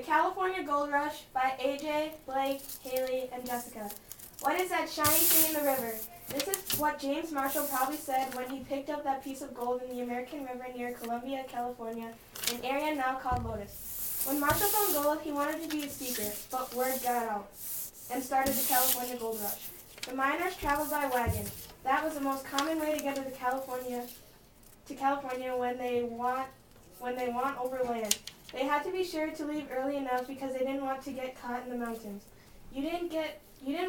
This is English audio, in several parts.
California Gold Rush by AJ, Blake, Hailey, and Jessica. What is that shiny thing in the river? This is what James Marshall probably said when he picked up that piece of gold in the American River near Columbia, California, an area now called Lotus. When Marshall found gold, he wanted to be a speaker, but word got out and started the California Gold Rush. The miners traveled by wagon. That was the most common way to get to California when they want overland. They had to be sure to leave early enough because they didn't want to get caught in the mountains. You didn't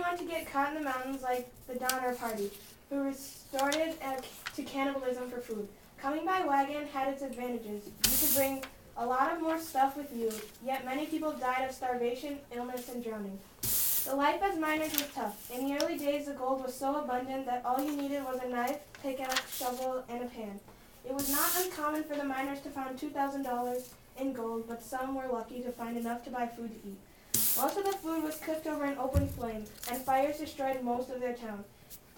want to get caught in the mountains like the Donner Party, who resorted to cannibalism for food. Coming by wagon had its advantages. You could bring a lot of more stuff with you, yet many people died of starvation, illness, and drowning. The life as miners was tough. In the early days, the gold was so abundant that all you needed was a knife, pickaxe, shovel, and a pan. It was not uncommon for the miners to find $2,000 in gold, but some were lucky to find enough to buy food to eat. Most of the food was cooked over an open flame, and fires destroyed most of their town.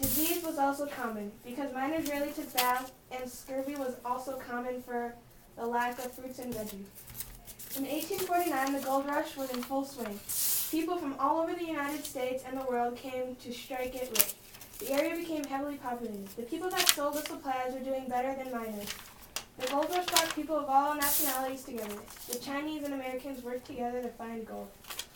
Disease was also common, because miners rarely took baths, and scurvy was also common for the lack of fruits and veggies. In 1849, the gold rush was in full swing. People from all over the United States and the world came to strike it rich. The area became heavily populated. The people that sold the supplies were doing better than miners. The gold rush brought people of all nationalities together. The Chinese and Americans worked together to find gold.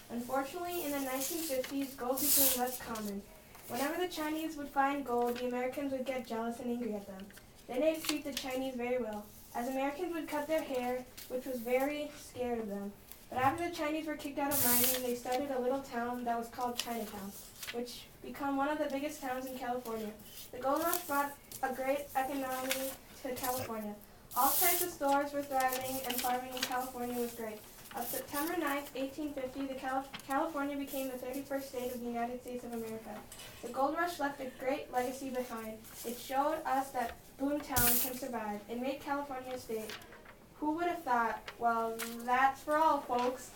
Unfortunately, in the 1950s, gold became less common. Whenever the Chinese would find gold, the Americans would get jealous and angry at them. They didn't treat the Chinese very well, as Americans would cut their hair, which was very scared of them. But after the Chinese were kicked out of mining, they started a little town that was called Chinatown, which became one of the biggest towns in California. The gold rush brought a great economy to California. All types of stores were thriving, and farming in California was great. On September 9, 1850, California became the 31st state of the United States of America. The gold rush left a great legacy behind. It showed us that Boomtown can survive. It made California a state. Who would have thought? Well, that's for all, folks.